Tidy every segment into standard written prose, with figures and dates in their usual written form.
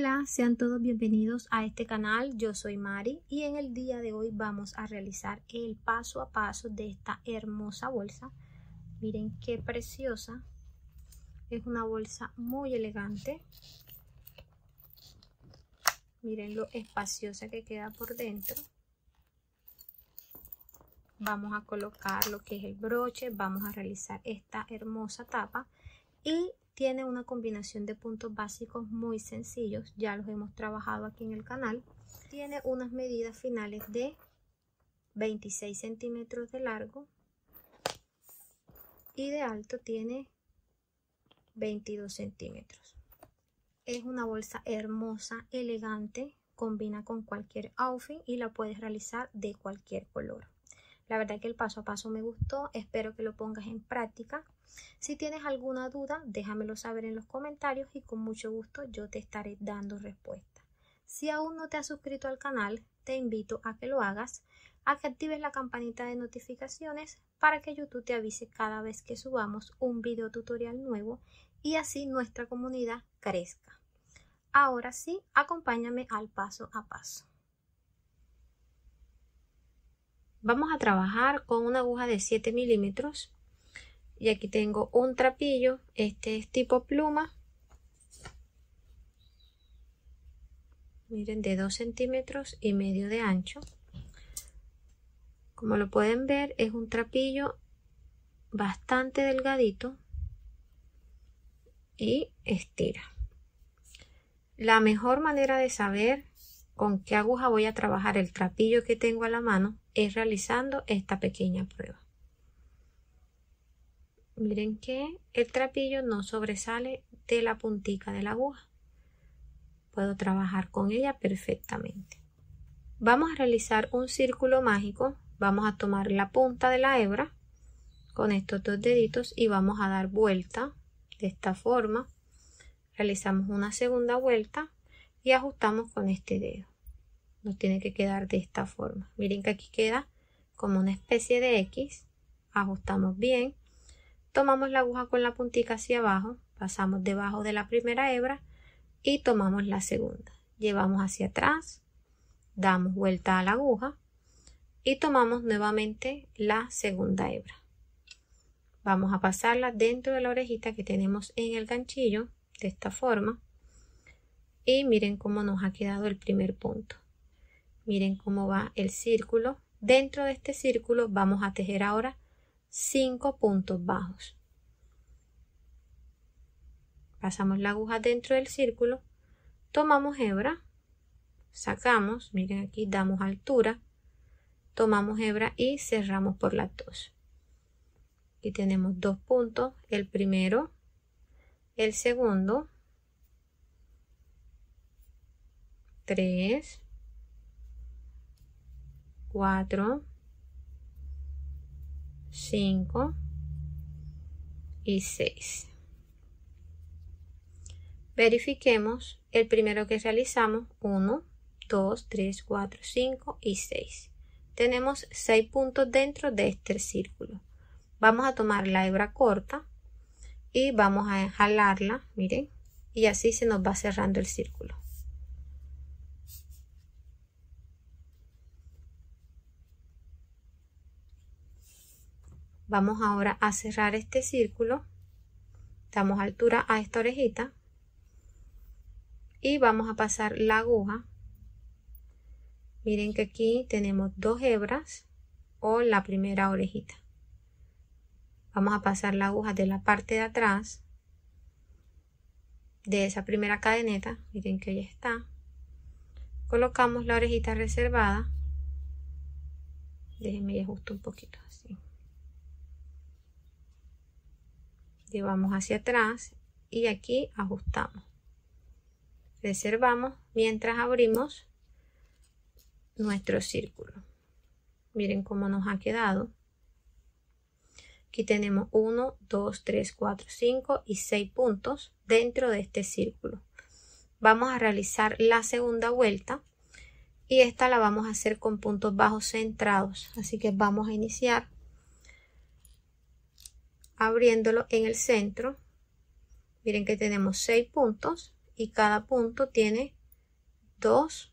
Hola, sean todos bienvenidos a este canal. Yo soy Mari y en el día de hoy vamos a realizar el paso a paso de esta hermosa bolsa. Miren qué preciosa. Es una bolsa muy elegante. Miren lo espaciosa que queda por dentro. Vamos a colocar lo que es el broche. Vamos a realizar esta hermosa tapa y tiene una combinación de puntos básicos muy sencillos, ya los hemos trabajado aquí en el canal. Tiene unas medidas finales de 26 centímetros de largo y de alto tiene 22 centímetros. Es una bolsa hermosa, elegante, combina con cualquier outfit y la puedes realizar de cualquier color. La verdad que el paso a paso me gustó, espero que lo pongas en práctica. Si tienes alguna duda, déjamelo saber en los comentarios y con mucho gusto yo te estaré dando respuesta. Si aún no te has suscrito al canal, te invito a que lo hagas, a que actives la campanita de notificaciones para que YouTube te avise cada vez que subamos un video tutorial nuevo y así nuestra comunidad crezca. Ahora sí, acompáñame al paso a paso. Vamos a trabajar con una aguja de 7 milímetros y aquí tengo un trapillo, este es tipo pluma, miren, de 2 centímetros y medio de ancho. Como lo pueden ver, es un trapillo bastante delgadito y estira. La mejor manera de saber con qué aguja voy a trabajar el trapillo que tengo a la mano es realizando esta pequeña prueba. Miren que el trapillo no sobresale de la puntica de la aguja. Puedo trabajar con ella perfectamente. Vamos a realizar un círculo mágico. Vamos a tomar la punta de la hebra con estos dos deditos y vamos a dar vuelta de esta forma. Realizamos una segunda vuelta y ajustamos con este dedo. Nos tiene que quedar de esta forma. Miren que aquí queda como una especie de X. Ajustamos bien. Tomamos la aguja con la puntica hacia abajo. Pasamos debajo de la primera hebra y tomamos la segunda. Llevamos hacia atrás. Damos vuelta a la aguja y tomamos nuevamente la segunda hebra. Vamos a pasarla dentro de la orejita que tenemos en el ganchillo de esta forma. Y miren cómo nos ha quedado el primer punto. Miren cómo va el círculo. Dentro de este círculo vamos a tejer ahora 5 puntos bajos. Pasamos la aguja dentro del círculo, tomamos hebra, sacamos, miren aquí damos altura, tomamos hebra y cerramos por las dos. Aquí tenemos 2 puntos, el primero, el segundo, 3, 4, 5 y 6. Verifiquemos el primero que realizamos, 1, 2, 3, 4, 5 y 6. Tenemos 6 puntos dentro de este círculo. Vamos a tomar la hebra corta y vamos a jalarla, miren, y así se nos va cerrando el círculo. Vamos ahora a cerrar este círculo, damos altura a esta orejita y vamos a pasar la aguja. Miren que aquí tenemos 2 hebras o la primera orejita. Vamos a pasar la aguja de la parte de atrás de esa primera cadeneta, miren que ya está. Colocamos la orejita reservada. Déjenme ajusto un poquito así. Llevamos hacia atrás y aquí ajustamos. Reservamos mientras abrimos nuestro círculo. Miren cómo nos ha quedado. Aquí tenemos 1, 2, 3, 4, 5 y 6 puntos dentro de este círculo. Vamos a realizar la segunda vuelta y esta la vamos a hacer con puntos bajos centrados. Así que vamos a iniciar abriéndolo en el centro. Miren que tenemos 6 puntos y cada punto tiene dos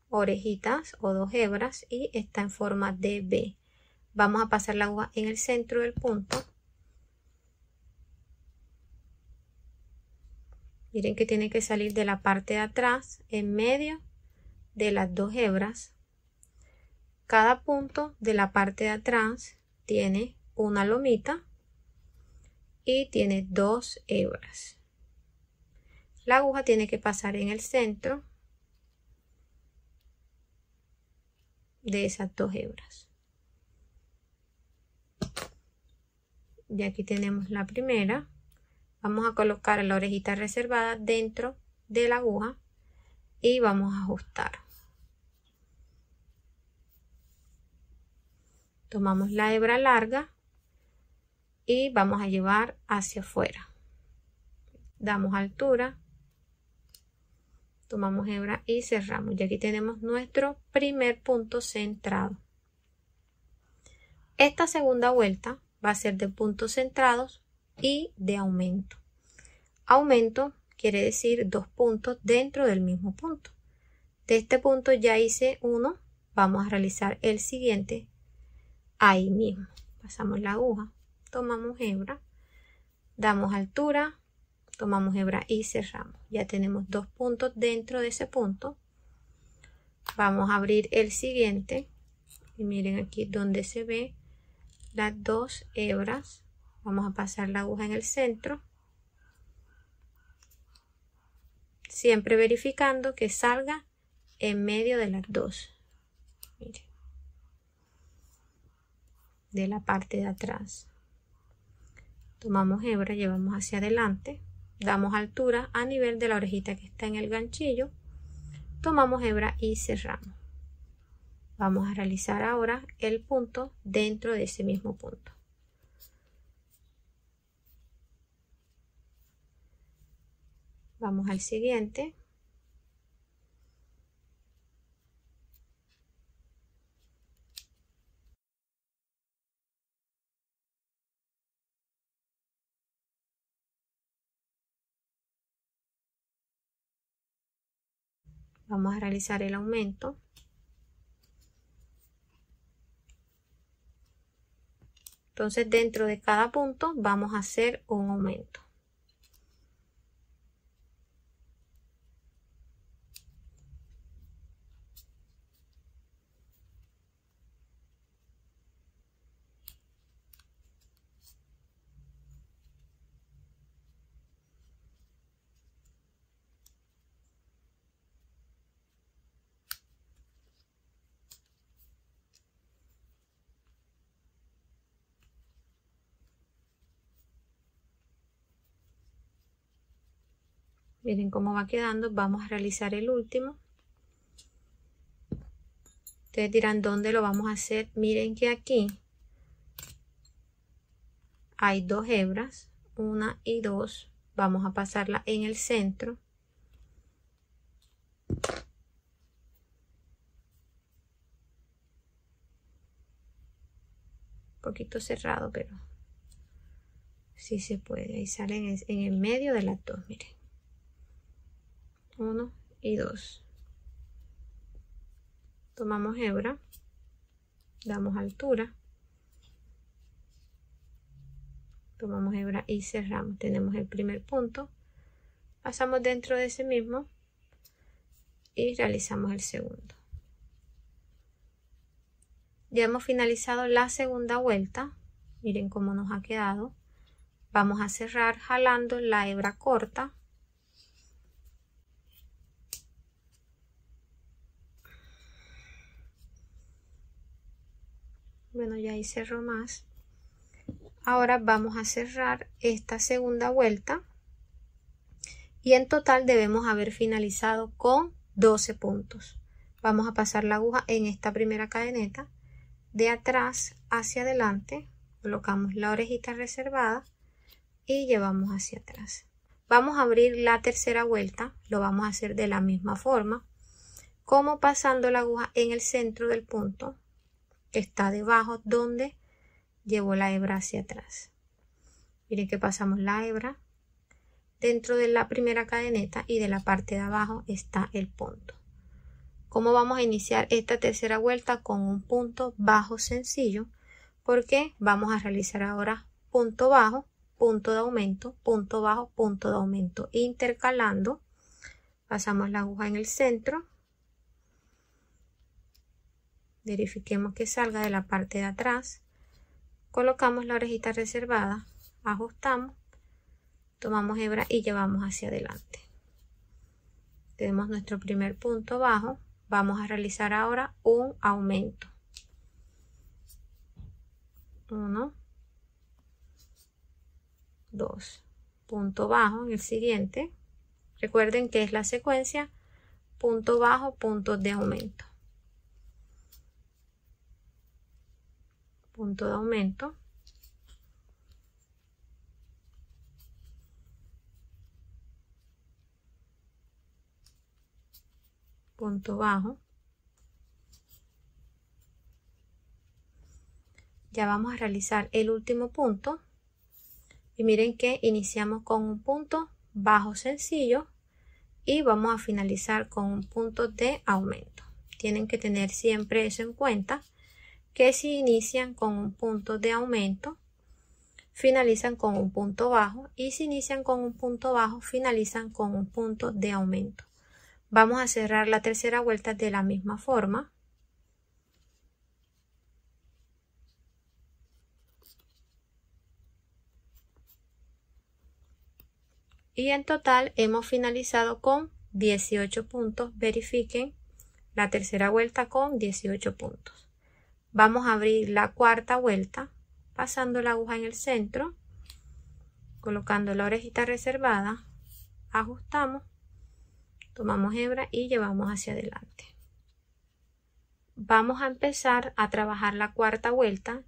orejitas o dos hebras y está en forma de V. Vamos a pasar la aguja en el centro del punto. Miren que tiene que salir de la parte de atrás en medio de las dos hebras. Cada punto de la parte de atrás tiene una lomita y tiene dos hebras. La aguja tiene que pasar en el centro de esas dos hebras. Y aquí tenemos la primera. Vamos a colocar la orejita reservada dentro de la aguja y vamos a ajustar. Tomamos la hebra larga y vamos a llevar hacia afuera. Damos altura, tomamos hebra y cerramos. Y aquí tenemos nuestro primer punto centrado. Esta segunda vuelta va a ser de puntos centrados y de aumento. Aumento quiere decir dos puntos dentro del mismo punto. De este punto ya hice uno, vamos a realizar el siguiente ahí mismo. Pasamos la aguja, tomamos hebra, damos altura, tomamos hebra y cerramos. Ya tenemos dos puntos dentro de ese punto. Vamos a abrir el siguiente y miren aquí donde se ve las dos hebras. Vamos a pasar la aguja en el centro, siempre verificando que salga en medio de las dos. Miren, de la parte de atrás. Tomamos hebra, llevamos hacia adelante, damos altura a nivel de la orejita que está en el ganchillo, tomamos hebra y cerramos. Vamos a realizar ahora el punto dentro de ese mismo punto. Vamos al siguiente. Vamos a realizar el aumento. Entonces dentro de cada punto vamos a hacer un aumento. Miren cómo va quedando. Vamos a realizar el último. Ustedes dirán dónde lo vamos a hacer. Miren que aquí hay dos hebras, una y dos. Vamos a pasarla en el centro. Un poquito cerrado, pero sí se puede. Ahí salen en el medio de las dos, miren. 1 y 2. Tomamos hebra, damos altura, tomamos hebra y cerramos. Tenemos el primer punto, pasamos dentro de ese mismo y realizamos el segundo. Ya hemos finalizado la segunda vuelta. Miren cómo nos ha quedado. Vamos a cerrar jalando la hebra corta. Bueno, ya ahí cerró más. Ahora vamos a cerrar esta segunda vuelta y en total debemos haber finalizado con 12 puntos. Vamos a pasar la aguja en esta primera cadeneta, de atrás hacia adelante, colocamos la orejita reservada y llevamos hacia atrás. Vamos a abrir la tercera vuelta, lo vamos a hacer de la misma forma, como pasando la aguja en el centro del punto que está debajo donde llevo la hebra hacia atrás. Miren que pasamos la hebra, dentro de la primera cadeneta y de la parte de abajo está el punto. ¿Cómo vamos a iniciar esta tercera vuelta? Con un punto bajo sencillo, porque vamos a realizar ahora punto bajo, punto de aumento, punto bajo, punto de aumento, intercalando. Pasamos la aguja en el centro, verifiquemos que salga de la parte de atrás, colocamos la orejita reservada, ajustamos, tomamos hebra y llevamos hacia adelante. Tenemos nuestro primer punto bajo. Vamos a realizar ahora un aumento. 1, 2, punto bajo en el siguiente. Recuerden que es la secuencia punto bajo, punto de aumento. Punto de aumento. Punto bajo. Ya vamos a realizar el último punto y miren que iniciamos con un punto bajo sencillo y vamos a finalizar con un punto de aumento. Tienen que tener siempre eso en cuenta, que si inician con un punto de aumento finalizan con un punto bajo, y si inician con un punto bajo finalizan con un punto de aumento. Vamos a cerrar la tercera vuelta de la misma forma. Y en total hemos finalizado con 18 puntos. Verifiquen la tercera vuelta con 18 puntos. Vamos a abrir la cuarta vuelta pasando la aguja en el centro, colocando la orejita reservada, ajustamos, tomamos hebra y llevamos hacia adelante. Vamos a empezar a trabajar la cuarta vuelta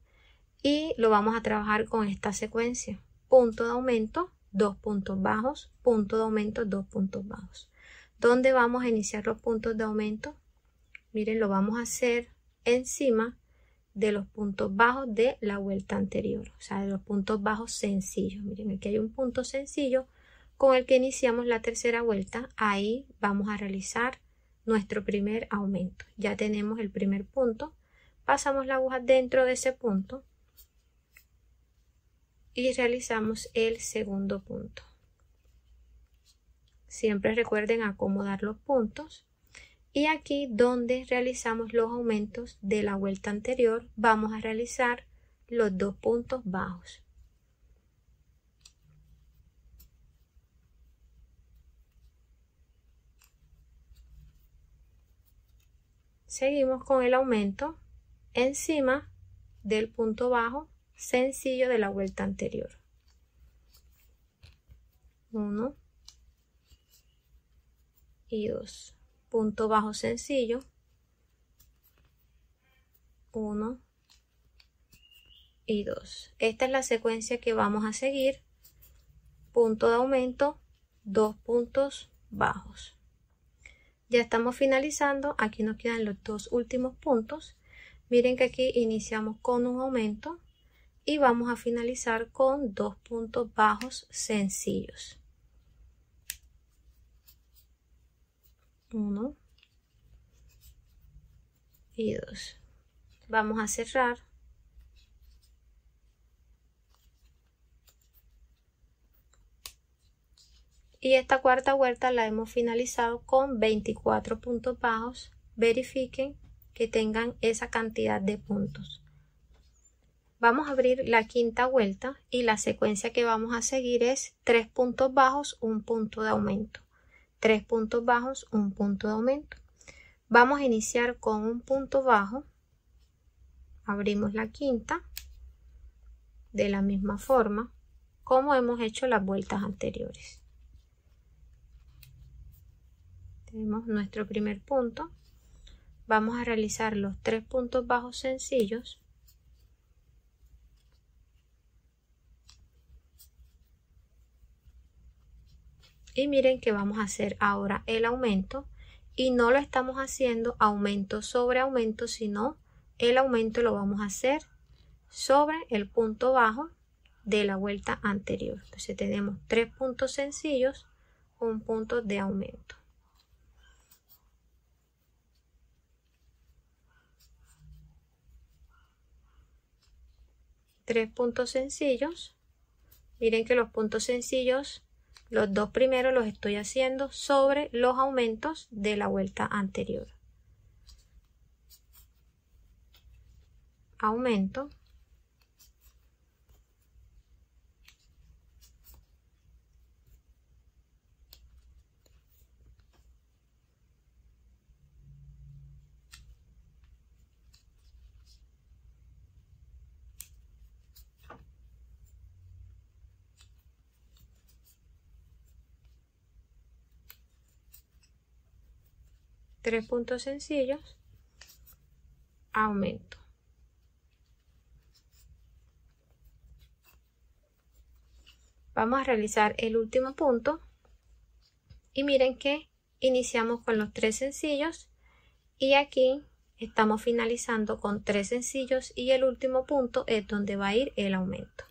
y lo vamos a trabajar con esta secuencia: punto de aumento, 2 puntos bajos, punto de aumento, 2 puntos bajos. ¿Dónde vamos a iniciar los puntos de aumento? Miren, lo vamos a hacer encima de los puntos bajos de la vuelta anterior, o sea, de los puntos bajos sencillos. Miren, aquí hay un punto sencillo con el que iniciamos la tercera vuelta. Ahí vamos a realizar nuestro primer aumento. Ya tenemos el primer punto, pasamos la aguja dentro de ese punto y realizamos el segundo punto. Siempre recuerden acomodar los puntos, y aquí donde realizamos los aumentos de la vuelta anterior vamos a realizar los 2 puntos bajos. Seguimos con el aumento encima del punto bajo sencillo de la vuelta anterior. 1 y 2. Punto bajo sencillo, 1 y 2. Esta es la secuencia que vamos a seguir: punto de aumento, 2 puntos bajos. Ya estamos finalizando. Aquí nos quedan los 2 últimos puntos. Miren que aquí iniciamos con un aumento y vamos a finalizar con 2 puntos bajos sencillos. 1 y 2. Vamos a cerrar. Y esta cuarta vuelta la hemos finalizado con 24 puntos bajos. Verifiquen que tengan esa cantidad de puntos. Vamos a abrir la quinta vuelta y la secuencia que vamos a seguir es 3 puntos bajos, 1 punto de aumento. 3 puntos bajos, 1 punto de aumento. Vamos a iniciar con un punto bajo. Abrimos la quinta de la misma forma como hemos hecho las vueltas anteriores. Tenemos nuestro primer punto. Vamos a realizar los 3 puntos bajos sencillos. Y miren que vamos a hacer ahora el aumento, y no lo estamos haciendo aumento sobre aumento, sino el aumento lo vamos a hacer sobre el punto bajo de la vuelta anterior. Entonces tenemos 3 puntos sencillos, un punto de aumento. Tres puntos sencillos. Miren que los puntos sencillos, los dos primeros los estoy haciendo sobre los aumentos de la vuelta anterior. Aumento. Tres puntos sencillos, aumento. Vamos a realizar el último punto y miren que iniciamos con los 3 sencillos y aquí estamos finalizando con 3 sencillos y el último punto es donde va a ir el aumento.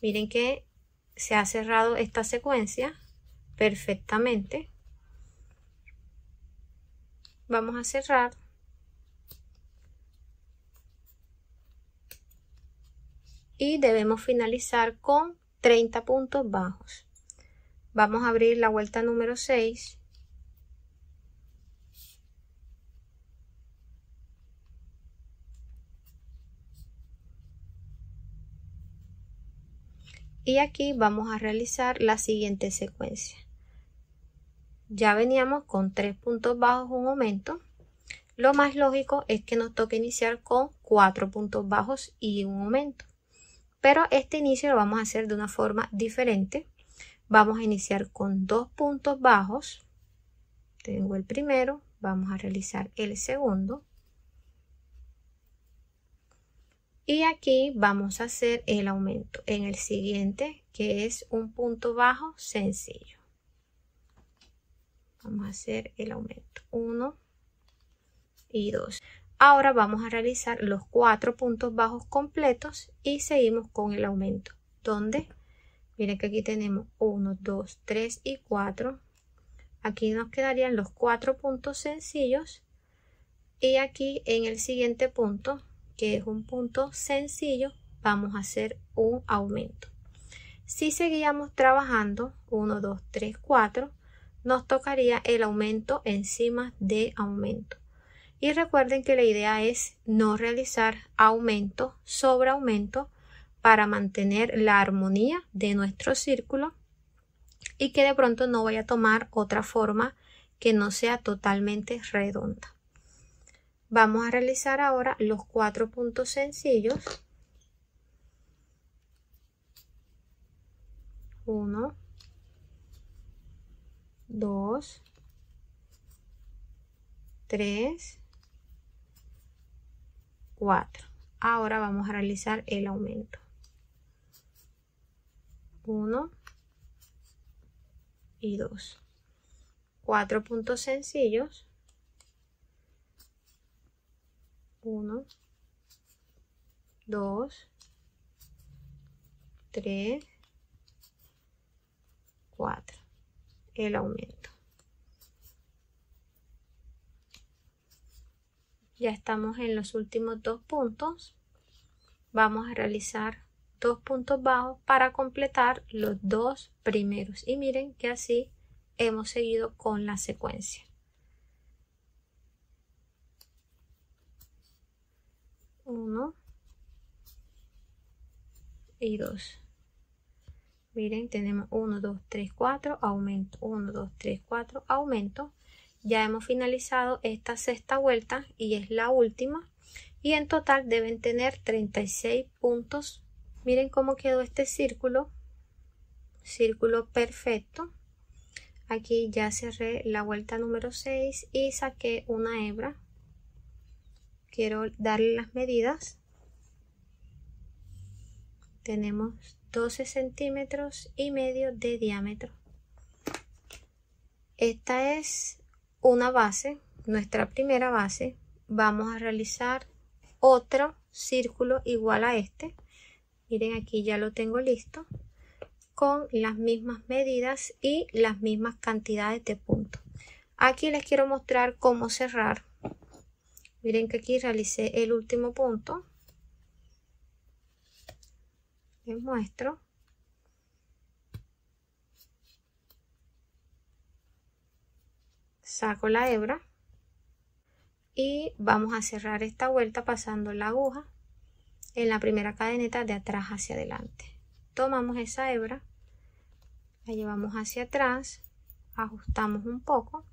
Miren que se ha cerrado esta secuencia perfectamente. Vamos a cerrar y debemos finalizar con 30 puntos bajos. Vamos a abrir la vuelta número 6 y aquí vamos a realizar la siguiente secuencia. Ya veníamos con 3 puntos bajos, un aumento. Lo más lógico es que nos toque iniciar con 4 puntos bajos y un aumento. Pero este inicio lo vamos a hacer de una forma diferente. Vamos a iniciar con 2 puntos bajos. Tengo el primero, vamos a realizar el segundo. Y aquí vamos a hacer el aumento en el siguiente, que es un punto bajo sencillo. Vamos a hacer el aumento 1 y 2. Ahora vamos a realizar los 4 puntos bajos completos y seguimos con el aumento. Donde, miren que aquí tenemos 1, 2, 3 y 4. Aquí nos quedarían los 4 puntos sencillos. Y aquí en el siguiente punto, que es un punto sencillo, vamos a hacer un aumento. Si seguíamos trabajando 1, 2, 3, 4, nos tocaría el aumento encima de aumento. Y recuerden que la idea es no realizar aumento sobre aumento para mantener la armonía de nuestro círculo y que de pronto no vaya a tomar otra forma que no sea totalmente redonda. Vamos a realizar ahora los 4 puntos sencillos. 1, 2, 3, 4. Ahora vamos a realizar el aumento. 1 y 2. 4 puntos sencillos. 1, 2, 3, 4. El aumento. Ya estamos en los últimos 2 puntos. Vamos a realizar 2 puntos bajos para completar los 2 primeros. Y miren que así hemos seguido con la secuencia. 1 y 2. Miren, tenemos 1, 2, 3, 4, aumento, 1, 2, 3, 4, aumento. Ya hemos finalizado esta sexta vuelta y es la última. Y en total deben tener 36 puntos. Miren cómo quedó este círculo. Círculo perfecto. Aquí ya cerré la vuelta número 6 y saqué una hebra. Quiero darle las medidas. Tenemos 12 centímetros y medio de diámetro. Esta es una base, nuestra primera base. Vamos a realizar otro círculo igual a este. Miren, aquí ya lo tengo listo con las mismas medidas y las mismas cantidades de puntos. Aquí les quiero mostrar cómo cerrar. Miren que aquí realicé el último punto. Les muestro. Saco la hebra y vamos a cerrar esta vuelta pasando la aguja en la primera cadeneta de atrás hacia adelante. Tomamos esa hebra, la llevamos hacia atrás, ajustamos un poco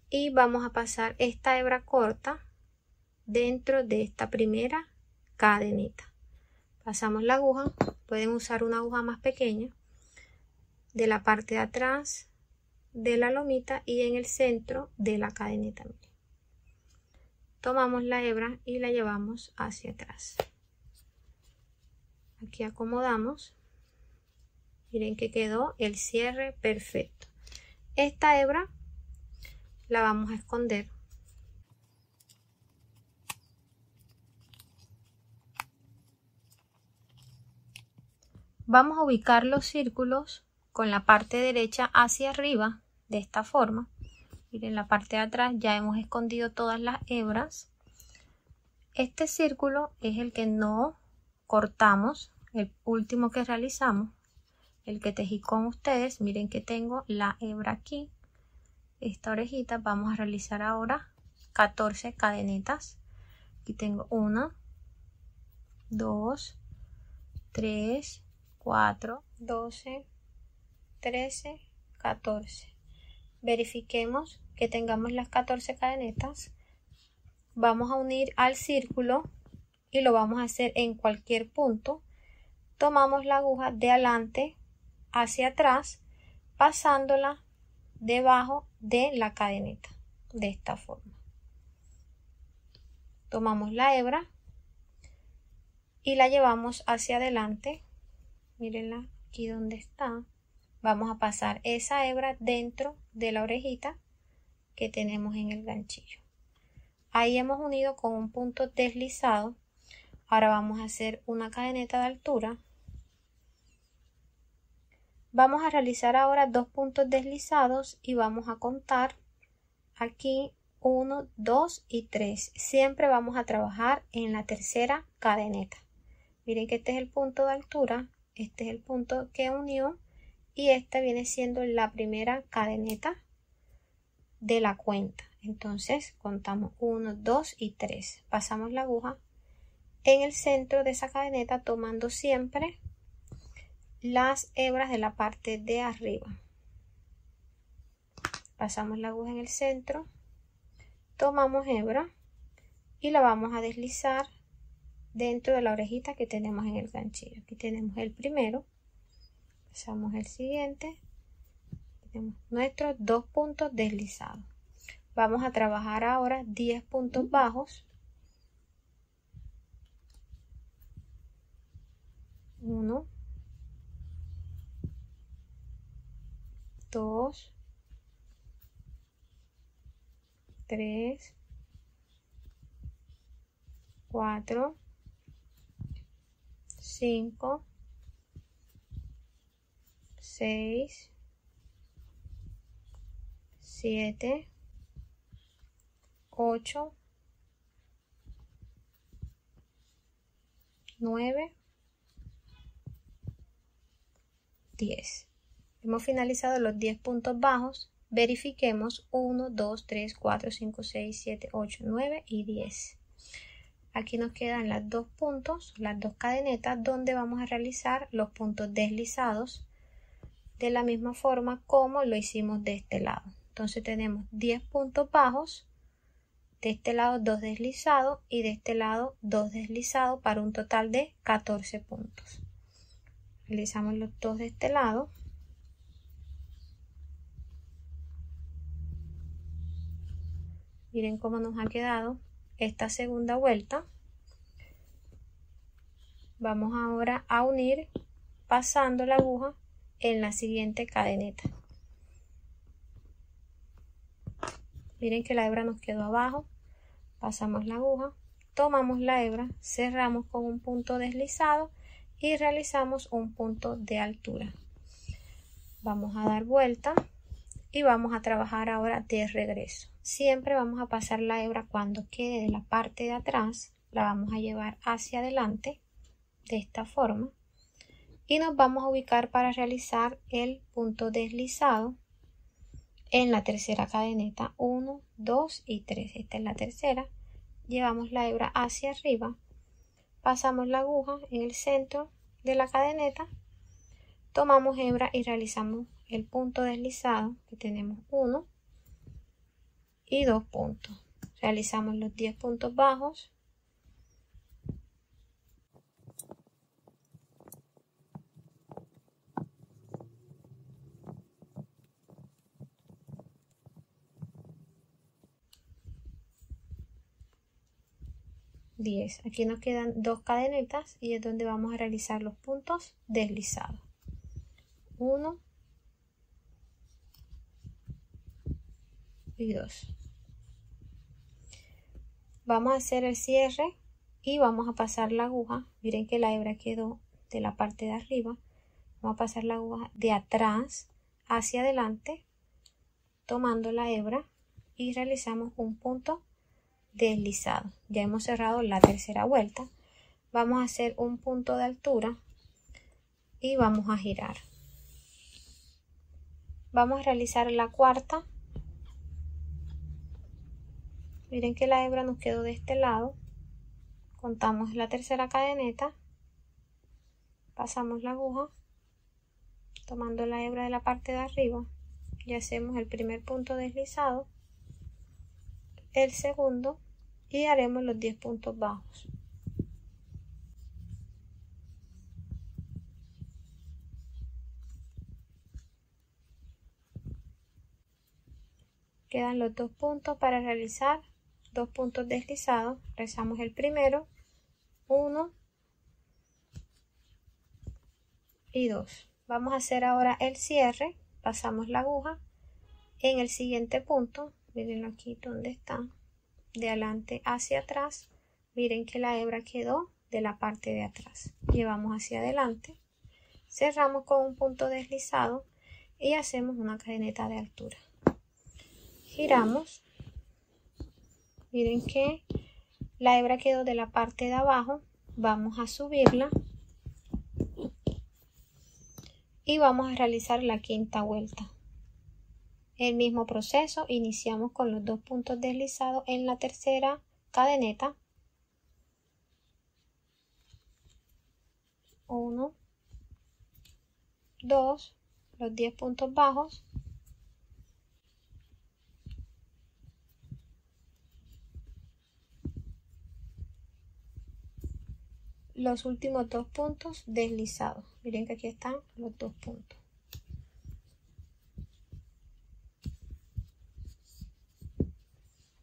y vamos a pasar esta hebra corta dentro de esta primera cadeneta. Pasamos la aguja, pueden usar una aguja más pequeña, de la parte de atrás de la lomita y en el centro de la cadeneta. Tomamos la hebra y la llevamos hacia atrás. Aquí acomodamos. Miren que quedó el cierre perfecto. Esta hebra la vamos a esconder. Vamos a ubicar los círculos con la parte derecha hacia arriba de esta forma. Miren, la parte de atrás ya hemos escondido todas las hebras. Este círculo es el que no cortamos, el último que realizamos, el que tejí con ustedes. Miren que tengo la hebra aquí, esta orejita. Vamos a realizar ahora 14 cadenetas. Aquí tengo 1, 2, 3, 4, 12, 13, 14. Verifiquemos que tengamos las 14 cadenetas. Vamos a unir al círculo y lo vamos a hacer en cualquier punto. Tomamos la aguja de adelante hacia atrás, pasándola debajo de la cadeneta, de esta forma. Tomamos la hebra y la llevamos hacia adelante. Mírenla aquí donde está. Vamos a pasar esa hebra dentro de la orejita que tenemos en el ganchillo. Ahí hemos unido con un punto deslizado. Ahora vamos a hacer una cadeneta de altura. Vamos a realizar ahora 2 puntos deslizados y vamos a contar aquí 1, 2 y 3. Siempre vamos a trabajar en la tercera cadeneta. Miren que este es el punto de altura, este es el punto que unió y esta viene siendo la primera cadeneta de la cuenta. Entonces contamos 1, 2 y 3. Pasamos la aguja en el centro de esa cadeneta tomando siempre las hebras de la parte de arriba. Pasamos la aguja en el centro, tomamos hebra y la vamos a deslizar dentro de la orejita que tenemos en el ganchillo. Aquí tenemos el primero, pasamos el siguiente, tenemos nuestros 2 puntos deslizados. Vamos a trabajar ahora 10 puntos bajos. 1, 2, 3, 4, 5, 6, 7, 8, 9, 10. Hemos finalizado los 10 puntos bajos. Verifiquemos 1, 2, 3, 4, 5, 6, 7, 8, 9 y 10. Aquí nos quedan las 2 puntos, las 2 cadenetas donde vamos a realizar los puntos deslizados de la misma forma como lo hicimos de este lado. Entonces tenemos 10 puntos bajos, de este lado 2 deslizados y de este lado 2 deslizados para un total de 14 puntos. Realizamos los 2 de este lado. Miren cómo nos ha quedado esta segunda vuelta. Vamos ahora a unir pasando la aguja en la siguiente cadeneta. Miren que la hebra nos quedó abajo. Pasamos la aguja, tomamos la hebra, cerramos con un punto deslizado y realizamos un punto de altura. Vamos a dar vuelta y vamos a trabajar ahora de regreso. Siempre vamos a pasar la hebra cuando quede de la parte de atrás, la vamos a llevar hacia adelante de esta forma y nos vamos a ubicar para realizar el punto deslizado en la tercera cadeneta. 1, 2 y 3. Esta es la tercera. Llevamos la hebra hacia arriba, pasamos la aguja en el centro de la cadeneta, tomamos hebra y realizamos el punto deslizado, que tenemos 1 y 2 puntos. Realizamos los 10 puntos bajos. Aquí nos quedan 2 cadenetas y es donde vamos a realizar los puntos deslizados. 1 y 2. Vamos a hacer el cierre y vamos a pasar la aguja. Miren que la hebra quedó de la parte de arriba. Vamos a pasar la aguja de atrás hacia adelante, tomando la hebra y realizamos un punto deslizado. Ya hemos cerrado la tercera vuelta. Vamos a hacer un punto de altura y vamos a girar. Vamos a realizar la cuarta. Miren que la hebra nos quedó de este lado. Contamos la tercera cadeneta, pasamos la aguja, tomando la hebra de la parte de arriba y hacemos el primer punto deslizado, el segundo y haremos los 10 puntos bajos. Quedan los 2 puntos para realizar 2 puntos deslizados. Rezamos el primero, 1 y 2. Vamos a hacer ahora el cierre. Pasamos la aguja en el siguiente punto. Miren aquí donde está, de adelante hacia atrás. Miren que la hebra quedó de la parte de atrás. Llevamos hacia adelante, cerramos con un punto deslizado y hacemos una cadeneta de altura. Giramos. Miren que la hebra quedó de la parte de abajo. Vamos a subirla y vamos a realizar la quinta vuelta. El mismo proceso, iniciamos con los 2 puntos deslizados en la tercera cadeneta. 1, 2, los 10 puntos bajos. Los últimos 2 puntos deslizados. Miren que aquí están los 2 puntos.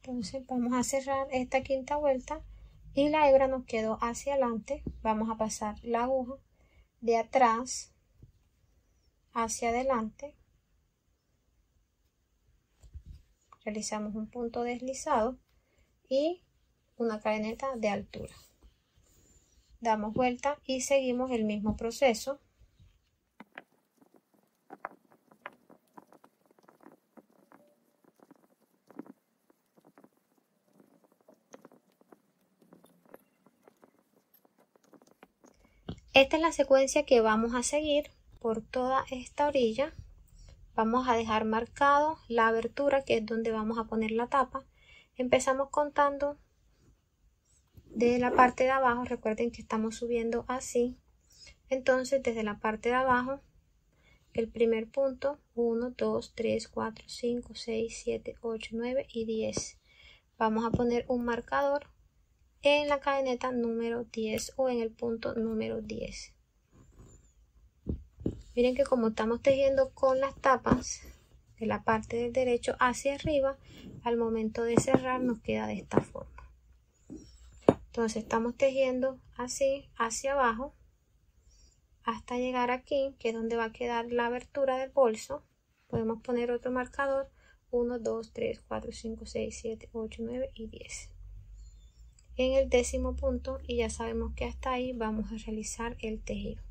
Entonces vamos a cerrar esta quinta vuelta y la hebra nos quedó hacia adelante. Vamos a pasar la aguja de atrás hacia adelante. Realizamos un punto deslizado y una cadeneta de altura. Damos vuelta y seguimos el mismo proceso. Esta es la secuencia que vamos a seguir por toda esta orilla. Vamos a dejar marcado la abertura, que es donde vamos a poner la tapa. Empezamos contando de la parte de abajo. Recuerden que estamos subiendo así. Entonces desde la parte de abajo, el primer punto, 1, 2, 3, 4, 5, 6, 7, 8, 9 y 10. Vamos a poner un marcador en la cadeneta número 10 o en el punto número 10. Miren que como estamos tejiendo con las tapas de la parte del derecho hacia arriba, al momento de cerrar nos queda de esta forma. Entonces estamos tejiendo así hacia abajo hasta llegar aquí, que es donde va a quedar la abertura del bolso. Podemos poner otro marcador, 1, 2, 3, 4, 5, 6, 7, 8, 9 y 10. en el 10º punto y ya sabemos que hasta ahí vamos a realizar el tejido.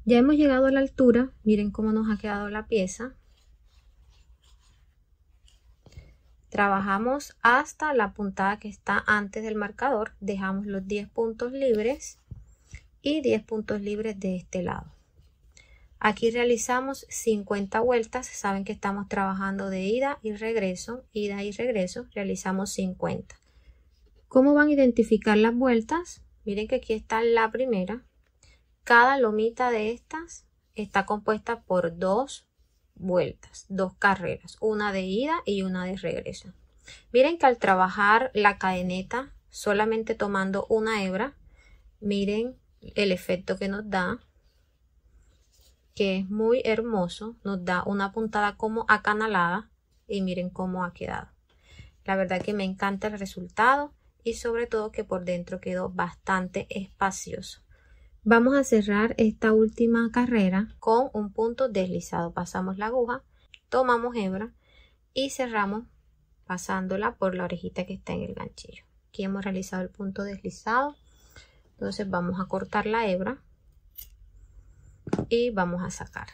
Ya hemos llegado a la altura, miren cómo nos ha quedado la pieza. Trabajamos hasta la puntada que está antes del marcador, dejamos los 10 puntos libres y 10 puntos libres de este lado. Aquí realizamos 50 vueltas, saben que estamos trabajando de ida y regreso, realizamos 50. ¿Cómo van a identificar las vueltas? Miren que aquí está la primera. Cada lomita de estas está compuesta por 2 vueltas, 2 carreras, una de ida y una de regreso. Miren que al trabajar la cadeneta solamente tomando una hebra, miren el efecto que nos da, que es muy hermoso, nos da una puntada como acanalada y miren cómo ha quedado. La verdad que me encanta el resultado y sobre todo que por dentro quedó bastante espacioso. Vamos a cerrar esta última carrera con un punto deslizado. Pasamos la aguja, tomamos hebra y cerramos pasándola por la orejita que está en el ganchillo. Aquí hemos realizado el punto deslizado. Entonces vamos a cortar la hebra y vamos a sacar.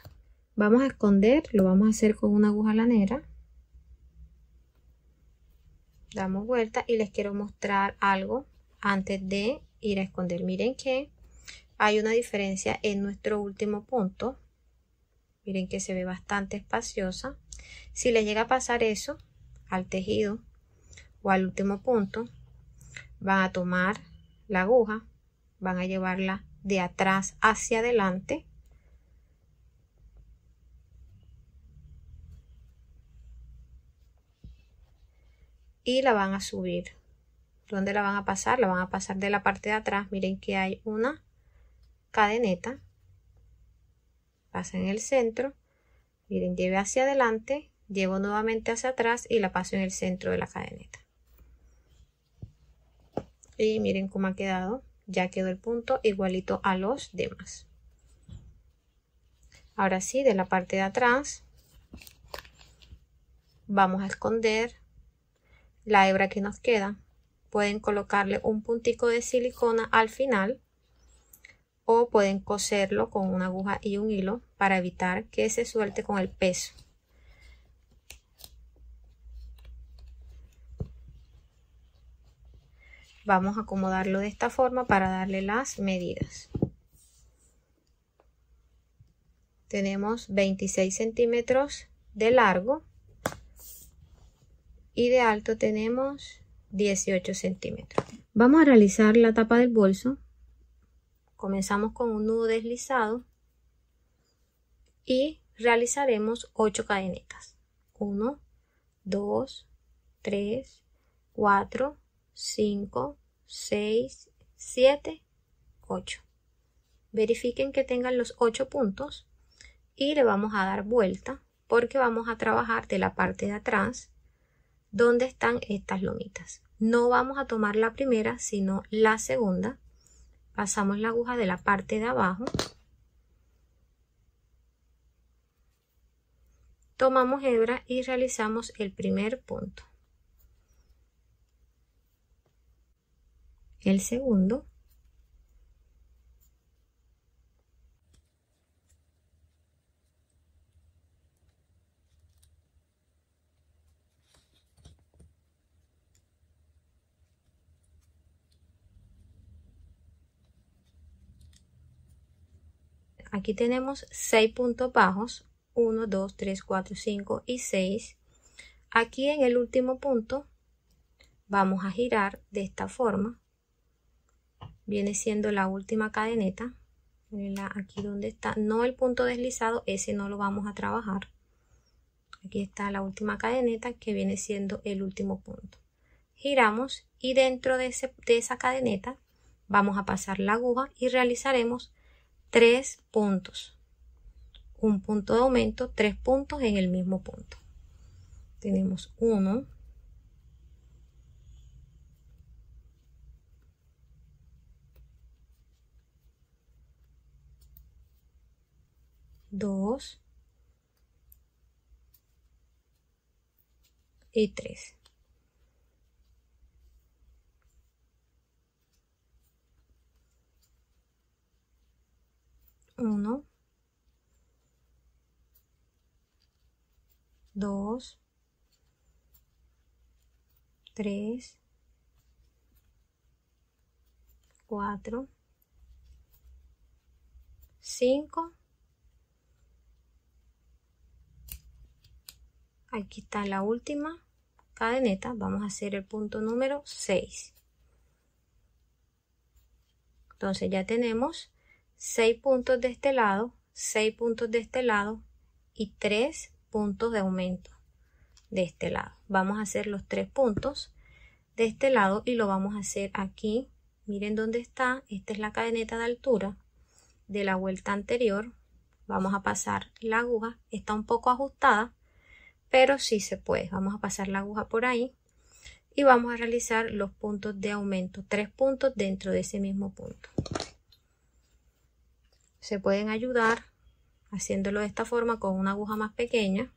Vamos a esconder, lo vamos a hacer con una aguja lanera. Damos vuelta y les quiero mostrar algo antes de ir a esconder. Miren que hay una diferencia en nuestro último punto. Miren que se ve bastante espaciosa. Si le llega a pasar eso al tejido o al último punto, van a tomar la aguja, van a llevarla de atrás hacia adelante y la van a subir. ¿Dónde la van a pasar? La van a pasar de la parte de atrás. Miren que hay una cadeneta, pasa en el centro, miren, lleve hacia adelante, llevo nuevamente hacia atrás y la paso en el centro de la cadeneta. Y miren cómo ha quedado, ya quedó el punto igualito a los demás. Ahora sí, de la parte de atrás vamos a esconder la hebra que nos queda. Pueden colocarle un puntico de silicona al final o pueden coserlo con una aguja y un hilo para evitar que se suelte con el peso. Vamos a acomodarlo de esta forma para darle las medidas. Tenemos 26 centímetros de largo y de alto tenemos 18 centímetros. Vamos a realizar la tapa del bolso. Comenzamos con un nudo deslizado y realizaremos 8 cadenetas. 1, 2, 3, 4, 5, 6, 7, 8. Verifiquen que tengan los 8 puntos y le vamos a dar vuelta porque vamos a trabajar de la parte de atrás donde están estas lomitas. No vamos a tomar la primera sino la segunda. Pasamos la aguja de la parte de abajo, tomamos hebra y realizamos el primer punto, el segundo, aquí tenemos 6 puntos bajos, 1, 2, 3, 4, 5 y 6. Aquí en el último punto vamos a girar de esta forma, viene siendo la última cadeneta, aquí donde está, no el punto deslizado, ese no lo vamos a trabajar. Aquí está la última cadeneta que viene siendo el último punto. Giramos y dentro de esa cadeneta vamos a pasar la aguja y realizaremos 3 puntos. Un punto de aumento, 3 puntos en el mismo punto. Tenemos 1, 2 y 3. 2, 3, 4, 5. Aquí está la última cadeneta. Vamos a hacer el punto número 6. Entonces ya tenemos 6 puntos de este lado, 6 puntos de este lado y 3 puntos de aumento de este lado. Vamos a hacer los 3 puntos de este lado y lo vamos a hacer aquí. Miren dónde está. Esta es la cadeneta de altura de la vuelta anterior. Vamos a pasar la aguja. Está un poco ajustada, pero sí se puede. Vamos a pasar la aguja por ahí y vamos a realizar los puntos de aumento. 3 puntos dentro de ese mismo punto. Se pueden ayudar haciéndolo de esta forma con una aguja más pequeña.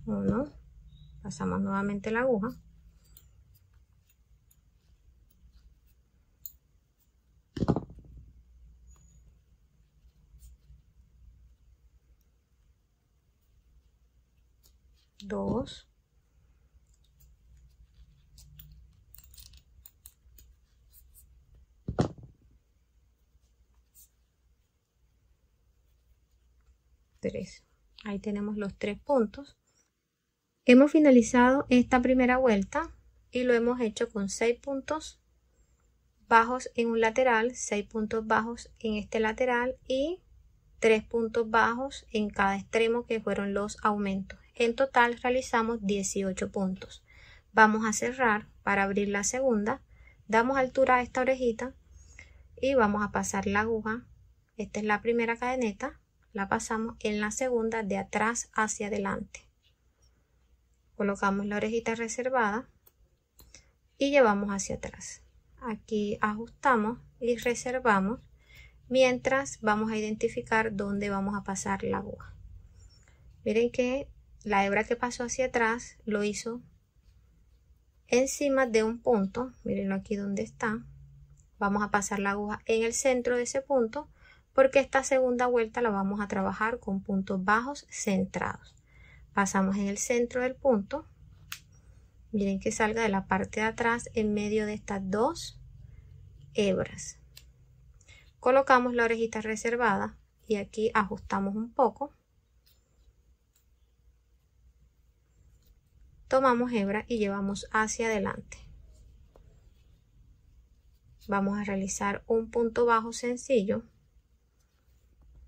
Uno, pasamos nuevamente la aguja. Dos, tres. Ahí tenemos los 3 puntos. Hemos finalizado esta primera vuelta y lo hemos hecho con 6 puntos bajos en un lateral, 6 puntos bajos en este lateral y 3 puntos bajos en cada extremo, que fueron los aumentos. En total realizamos 18 puntos. Vamos a cerrar para abrir la segunda. Damos altura a esta orejita y vamos a pasar la aguja. Esta es la primera cadeneta. La pasamos en la segunda de atrás hacia adelante. Colocamos la orejita reservada y llevamos hacia atrás. Aquí ajustamos y reservamos mientras vamos a identificar dónde vamos a pasar la aguja. Miren que la hebra que pasó hacia atrás lo hizo encima de un punto. Mirenlo aquí donde está. Vamos a pasar la aguja en el centro de ese punto, porque esta segunda vuelta la vamos a trabajar con puntos bajos centrados. Pasamos en el centro del punto. Miren que salga de la parte de atrás en medio de estas 2 hebras. Colocamos la orejita reservada y aquí ajustamos un poco. Tomamos hebra y llevamos hacia adelante. Vamos a realizar un punto bajo sencillo.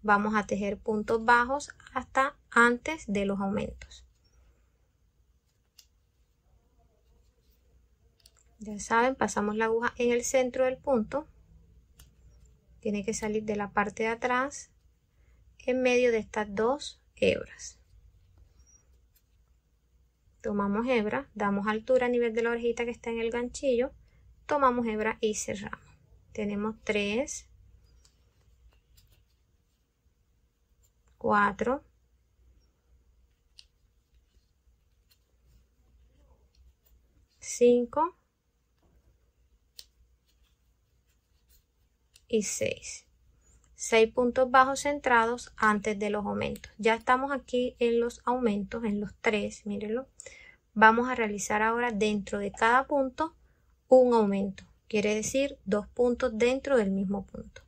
Vamos a tejer puntos bajos hasta antes de los aumentos. Ya saben, pasamos la aguja en el centro del punto. Tiene que salir de la parte de atrás en medio de estas 2 hebras. Tomamos hebra, damos altura a nivel de la orejita que está en el ganchillo, tomamos hebra y cerramos. Tenemos 3, 4, 5 y 6. 6 puntos bajos centrados antes de los aumentos. Ya estamos aquí en los aumentos, en los 3, mírenlo. Vamos a realizar ahora dentro de cada punto un aumento. Quiere decir 2 puntos dentro del mismo punto.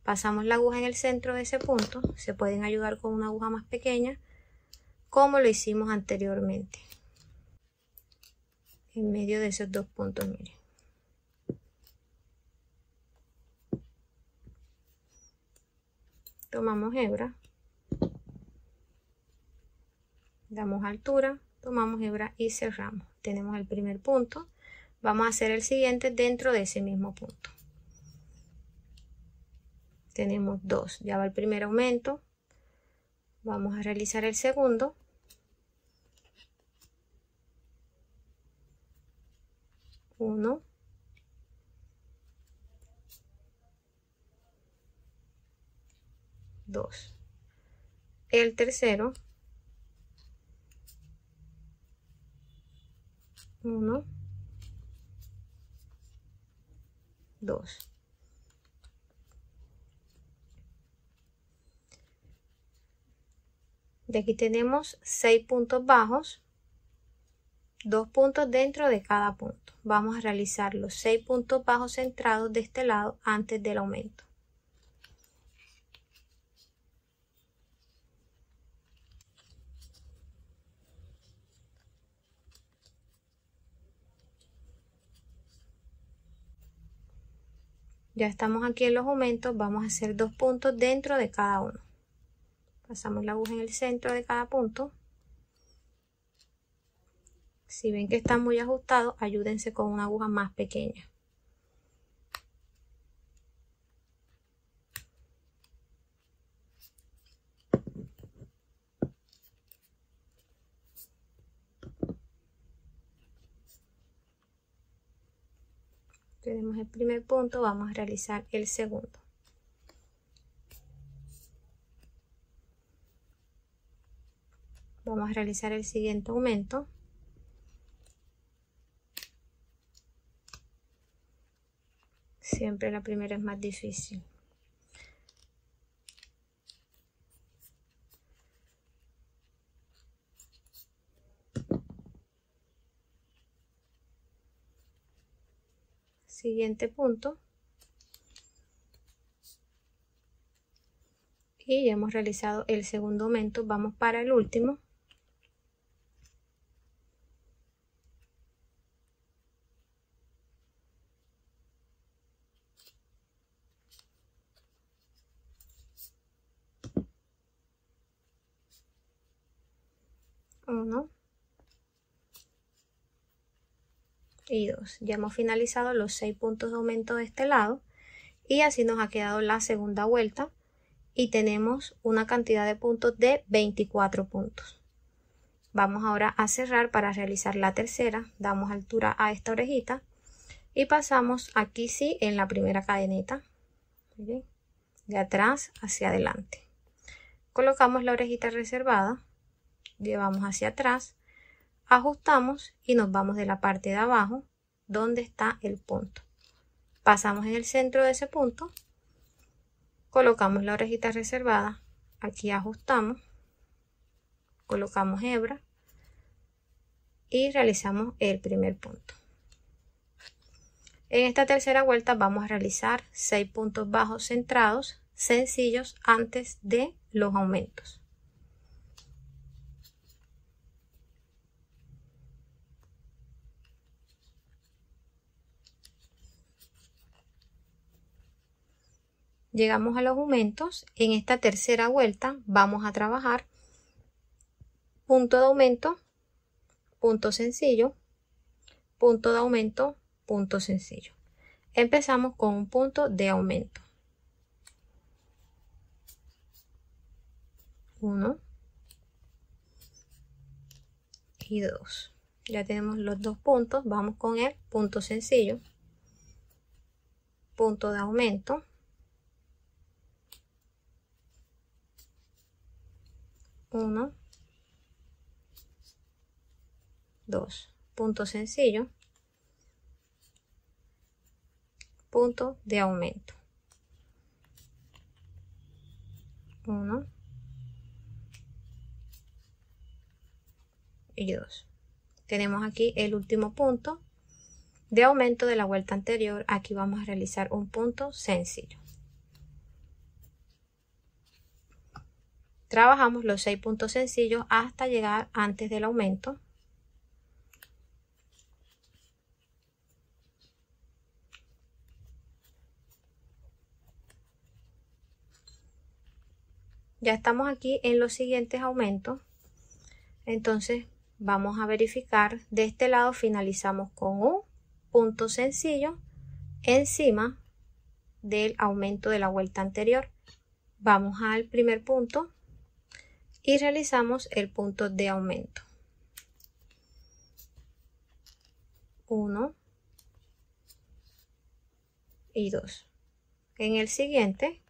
Pasamos la aguja en el centro de ese punto. Se pueden ayudar con una aguja más pequeña, como lo hicimos anteriormente. En medio de esos 2 puntos, miren. Tomamos hebra, damos altura, tomamos hebra y cerramos. Tenemos el primer punto. Vamos a hacer el siguiente dentro de ese mismo punto. Tenemos 2, ya va el primer aumento. Vamos a realizar el segundo. Uno, 2. El tercero, 1, 2. De aquí tenemos 6 puntos bajos, 2 puntos dentro de cada punto. Vamos a realizar los 6 puntos bajos centrados de este lado antes del aumento. Ya estamos aquí en los aumentos, vamos a hacer 2 puntos dentro de cada uno. Pasamos la aguja en el centro de cada punto. Si ven que está muy ajustado, ayúdense con una aguja más pequeña. Tenemos el primer punto, vamos a realizar el segundo. Vamos a realizar el siguiente aumento. Siempre la primera es más difícil. Siguiente punto. Y ya hemos realizado el segundo aumento. Vamos para el último. Uno y 2. Ya hemos finalizado los 6 puntos de aumento de este lado y así nos ha quedado la segunda vuelta y tenemos una cantidad de puntos de 24 puntos. Vamos ahora a cerrar para realizar la tercera. Damos altura a esta orejita y pasamos aquí sí en la primera cadenita, ¿sí?, de atrás hacia adelante. Colocamos la orejita reservada, llevamos hacia atrás, ajustamos y nos vamos de la parte de abajo donde está el punto. Pasamos en el centro de ese punto, colocamos la orejita reservada, aquí ajustamos, colocamos hebra y realizamos el primer punto. En esta tercera vuelta vamos a realizar 6 puntos bajos centrados sencillos antes de los aumentos. Llegamos a los aumentos. En esta tercera vuelta vamos a trabajar punto de aumento, punto sencillo, punto de aumento, punto sencillo. Empezamos con un punto de aumento. 1 y 2. Ya tenemos los 2 puntos. Vamos con el punto sencillo, punto de aumento, 1, 2, punto sencillo, punto de aumento, 1 y 2. Tenemos aquí el último punto de aumento de la vuelta anterior. Aquí vamos a realizar un punto sencillo. Trabajamos los 6 puntos sencillos hasta llegar antes del aumento. Ya estamos aquí en los siguientes aumentos. Entonces vamos a verificar. De este lado finalizamos con un punto sencillo encima del aumento de la vuelta anterior. Vamos al primer punto y realizamos el punto de aumento. 1 y 2. En el siguiente,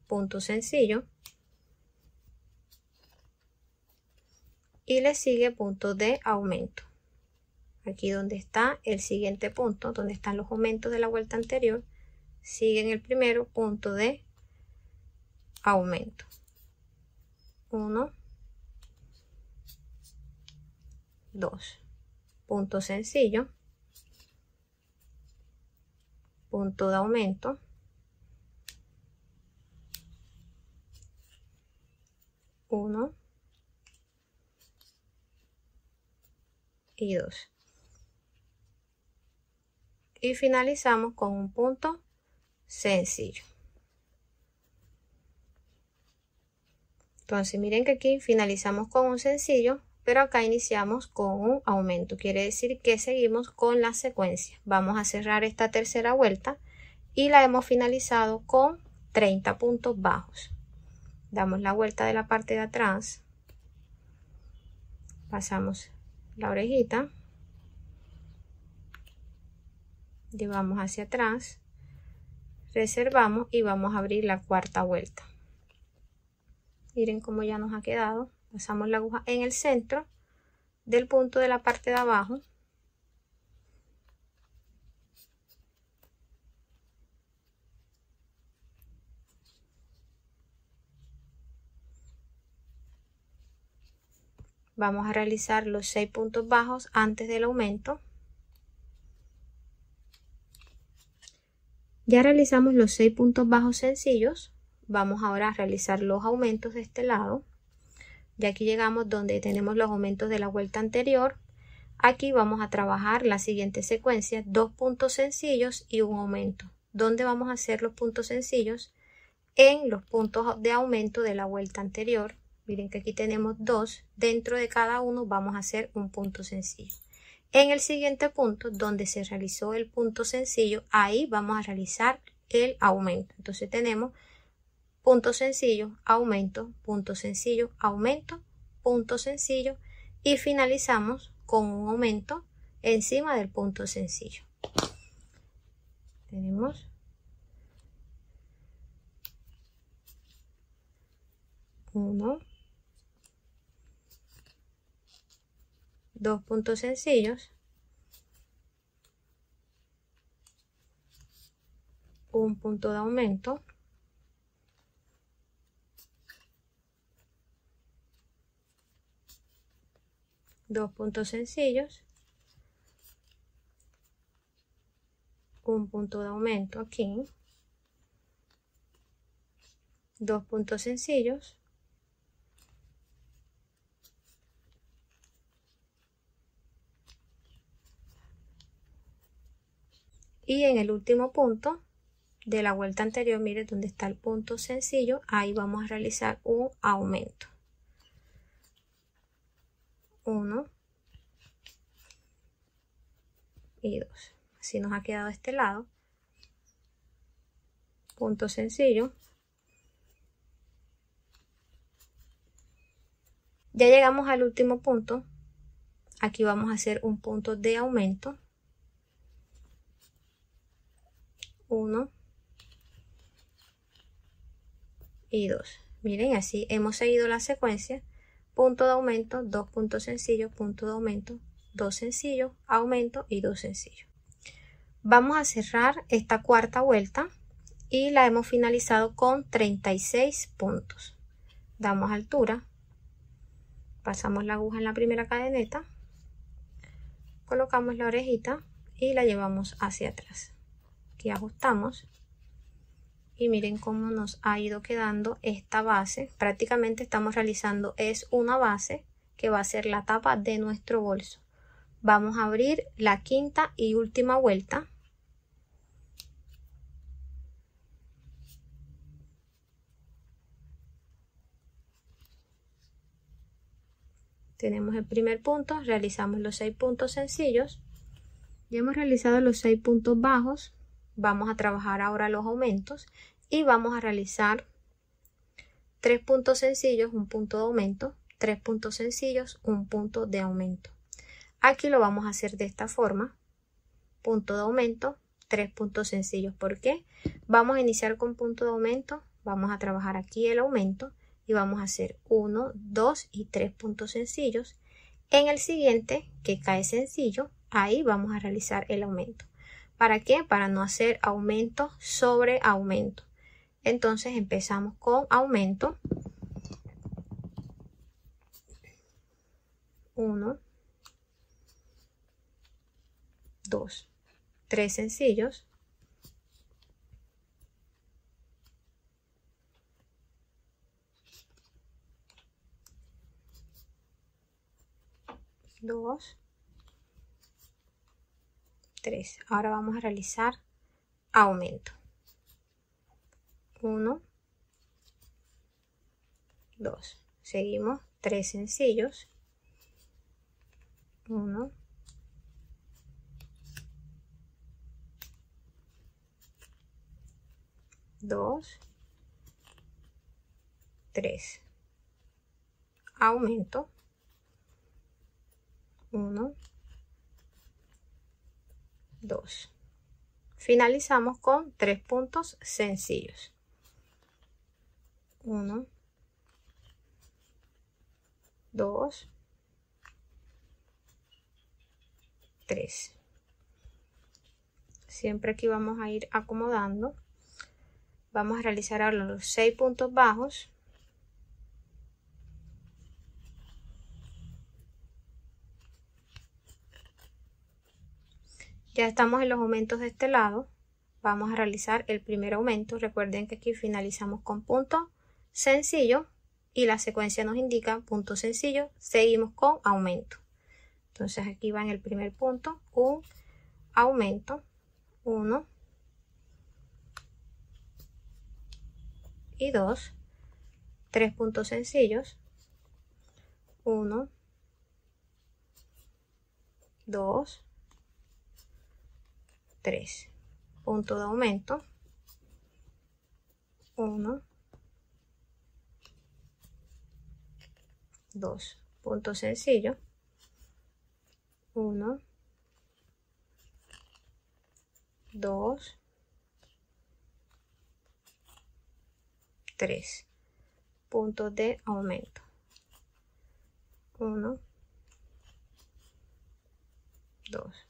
punto sencillo. Y le sigue punto de aumento. Aquí donde está el siguiente punto, donde están los aumentos de la vuelta anterior, sigue en el primero punto de aumento. 1, 2, punto sencillo, punto de aumento, 1 y 2. Y finalizamos con un punto sencillo. Entonces miren que aquí finalizamos con un sencillo, pero acá iniciamos con un aumento. Quiere decir que seguimos con la secuencia. Vamos a cerrar esta tercera vuelta y la hemos finalizado con 30 puntos bajos. Damos la vuelta de la parte de atrás, pasamos la orejita, llevamos hacia atrás, reservamos y vamos a abrir la cuarta vuelta. Miren cómo ya nos ha quedado. Pasamos la aguja en el centro del punto de la parte de abajo. Vamos a realizar los 6 puntos bajos antes del aumento. Ya realizamos los 6 puntos bajos sencillos. Vamos ahora a realizar los aumentos de este lado. Ya aquí llegamos donde tenemos los aumentos de la vuelta anterior. Aquí vamos a trabajar la siguiente secuencia, 2 puntos sencillos y un aumento. ¿Dónde vamos a hacer los puntos sencillos? En los puntos de aumento de la vuelta anterior. Miren que aquí tenemos 2. Dentro de cada uno vamos a hacer un punto sencillo. En el siguiente punto, donde se realizó el punto sencillo, ahí vamos a realizar el aumento. Entonces tenemos punto sencillo, aumento, punto sencillo, aumento, punto sencillo y finalizamos con un aumento encima del punto sencillo. Tenemos 1, 2 puntos sencillos, un punto de aumento, dos puntos sencillos, un punto de aumento aquí, 2 puntos sencillos, y en el último punto de la vuelta anterior, miren donde está el punto sencillo, ahí vamos a realizar un aumento. 1 y 2. Así nos ha quedado este lado. Punto sencillo. Ya llegamos al último punto. Aquí vamos a hacer un punto de aumento. 1 y 2. Miren, así hemos seguido la secuencia. Punto de aumento, 2 puntos sencillos, punto de aumento, 2 sencillos, aumento y 2 sencillos. Vamos a cerrar esta cuarta vuelta y la hemos finalizado con 36 puntos. Damos altura, pasamos la aguja en la primera cadeneta, colocamos la orejita y la llevamos hacia atrás. Aquí ajustamos y miren cómo nos ha ido quedando esta base. Prácticamente estamos realizando es una base que va a ser la tapa de nuestro bolso. Vamos a abrir la quinta y última vuelta. Tenemos el primer punto, realizamos los 6 puntos sencillos. Ya hemos realizado los 6 puntos bajos. Vamos a trabajar ahora los aumentos y vamos a realizar 3 puntos sencillos, un punto de aumento, 3 puntos sencillos, un punto de aumento. Aquí lo vamos a hacer de esta forma, punto de aumento, 3 puntos sencillos. ¿Por qué? Vamos a iniciar con punto de aumento, vamos a trabajar aquí el aumento y vamos a hacer 1, 2 y 3 puntos sencillos. En el siguiente, que cae sencillo, ahí vamos a realizar el aumento. ¿Para qué? Para no hacer aumento sobre aumento. Entonces empezamos con aumento. 1, 2, 3 sencillos. 2, 3. Ahora vamos a realizar aumento. 1, 2. Seguimos 3 sencillos. 1, 2, 3. Aumento. 1, 2. Finalizamos con 3 puntos sencillos. 1, 2, 3. Siempre aquí vamos a ir acomodando. Vamos a realizar ahora los 6 puntos bajos. Ya estamos en los aumentos de este lado. Vamos a realizar el primer aumento. Recuerden que aquí finalizamos con punto sencillo y la secuencia nos indica punto sencillo. Seguimos con aumento. Entonces aquí va en el primer punto un aumento. 1 y 2. 3 puntos sencillos. 1, 2, 3. Punto de aumento. 1, 2. Punto sencillo. 1, 2, 3. Puntos de aumento. 1, 2.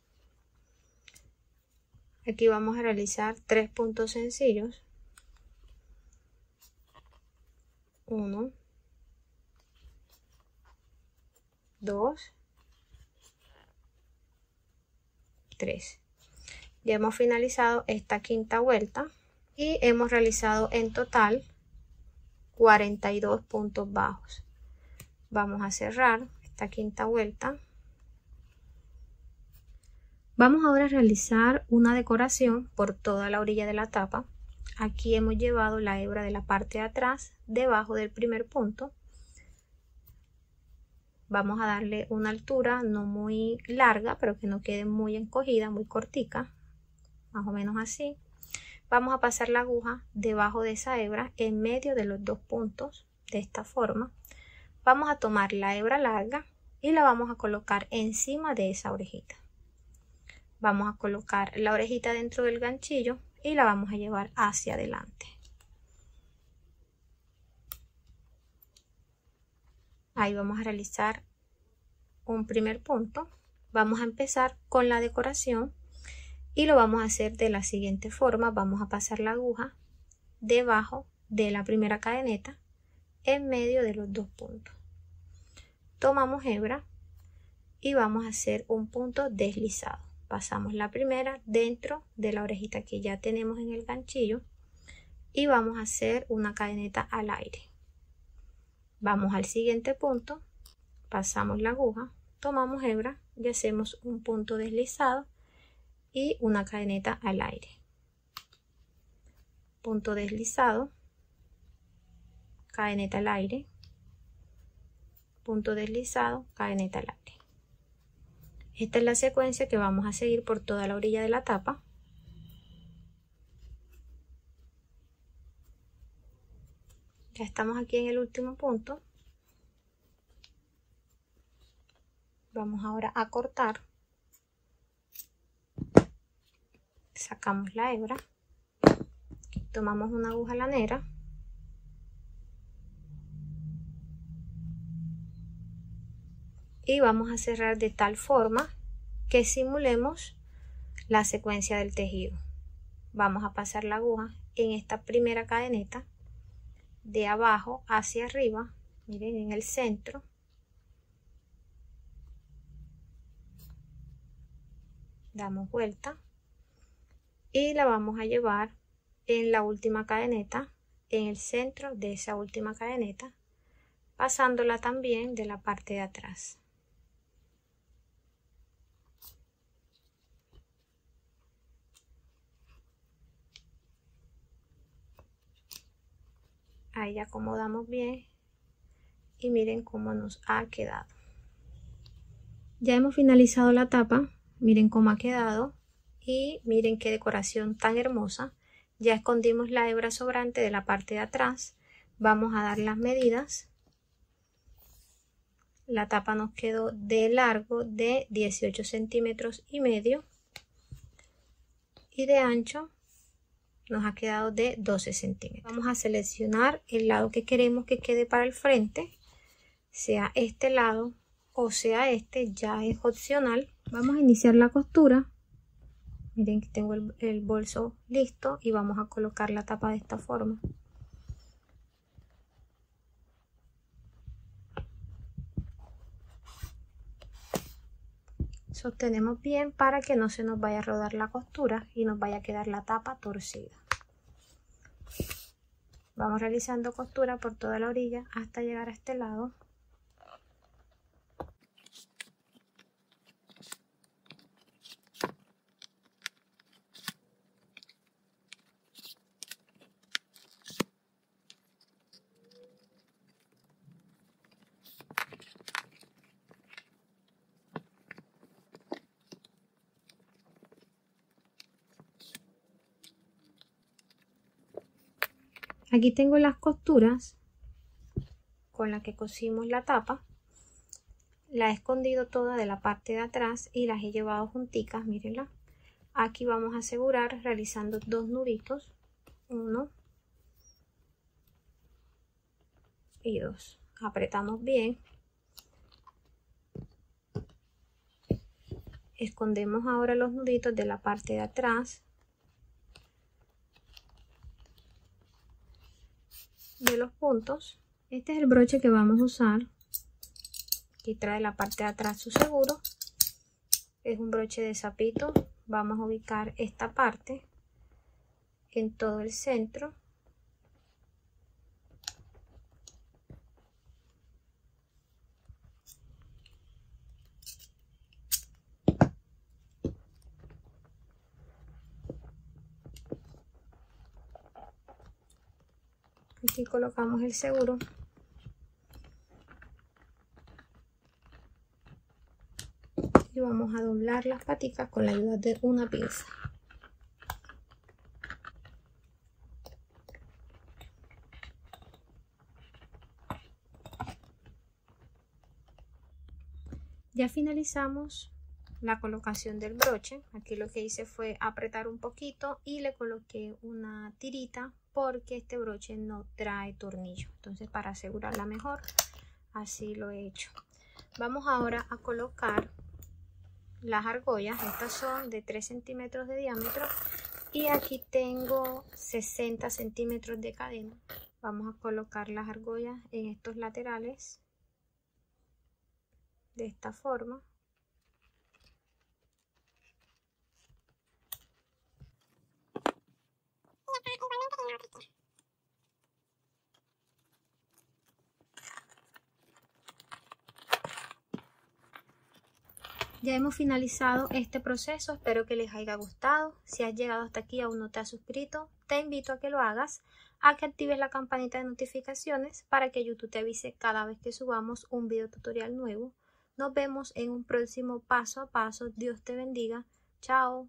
Aquí vamos a realizar 3 puntos sencillos. 1, 2, 3. Ya hemos finalizado esta quinta vuelta y hemos realizado en total 42 puntos bajos. Vamos a cerrar esta quinta vuelta. Vamos ahora a realizar una decoración por toda la orilla de la tapa. Aquí hemos llevado la hebra de la parte de atrás debajo del primer punto. Vamos a darle una altura no muy larga, pero que no quede muy encogida, muy cortica, más o menos así. Vamos a pasar la aguja debajo de esa hebra en medio de los dos puntos, de esta forma. Vamos a tomar la hebra larga y la vamos a colocar encima de esa orejita. Vamos a colocar la orejita dentro del ganchillo y la vamos a llevar hacia adelante. Ahí vamos a realizar un primer punto. Vamos a empezar con la decoración y lo vamos a hacer de la siguiente forma. Vamos a pasar la aguja debajo de la primera cadeneta en medio de los dos puntos. Tomamos hebra y vamos a hacer un punto deslizado. Pasamos la primera dentro de la orejita que ya tenemos en el ganchillo y vamos a hacer una cadeneta al aire. Vamos al siguiente punto, pasamos la aguja, tomamos hebra y hacemos un punto deslizado y una cadeneta al aire. Punto deslizado, cadeneta al aire, punto deslizado, cadeneta al aire. Esta es la secuencia que vamos a seguir por toda la orilla de la tapa. Ya estamos aquí en el último punto. Vamos ahora a cortar. Sacamos la hebra. Tomamos una aguja lanera. Y vamos a cerrar de tal forma que simulemos la secuencia del tejido. Vamos a pasar la aguja en esta primera cadeneta de abajo hacia arriba, miren, en el centro. Damos vuelta y la vamos a llevar en la última cadeneta, en el centro de esa última cadeneta, pasándola también de la parte de atrás. Ahí acomodamos bien y miren cómo nos ha quedado. Ya hemos finalizado la tapa, miren cómo ha quedado y miren qué decoración tan hermosa. Ya escondimos la hebra sobrante de la parte de atrás. Vamos a dar las medidas. La tapa nos quedó de largo de 18 centímetros y medio y de ancho nos ha quedado de 12 centímetros. Vamos a seleccionar el lado que queremos que quede para el frente, sea este lado o sea este, ya es opcional. Vamos a iniciar la costura. Miren que tengo el bolso listo y vamos a colocar la tapa de esta forma. Sostenemos bien para que no se nos vaya a rodar la costura y nos vaya a quedar la tapa torcida. Vamos realizando costura por toda la orilla hasta llegar a este lado. Aquí tengo las costuras con las que cosimos la tapa. La he escondido toda de la parte de atrás y las he llevado junticas, mírenla. Aquí vamos a asegurar realizando 2 nuditos, 1 y 2. Apretamos bien. Escondemos ahora los nuditos de la parte de atrás de los puntos. Este es el broche que vamos a usar. Aquí trae la parte de atrás su seguro. Es un broche de sapito. Vamos a ubicar esta parte en todo el centro. Aquí colocamos el seguro. Y vamos a doblar las paticas con la ayuda de una pinza. Ya finalizamos la colocación del broche. Aquí lo que hice fue apretar un poquito y le coloqué una tirita porque este broche no trae tornillo. Entonces, para asegurarla mejor, así lo he hecho. Vamos ahora a colocar las argollas. Estas son de 3 centímetros de diámetro y aquí tengo 60 centímetros de cadena. Vamos a colocar las argollas en estos laterales de esta forma. Ya hemos finalizado este proceso, espero que les haya gustado. Si has llegado hasta aquí y aún no te has suscrito, te invito a que lo hagas, a que actives la campanita de notificaciones para que YouTube te avise cada vez que subamos un video tutorial nuevo. Nos vemos en un próximo paso a paso. Dios te bendiga. Chao.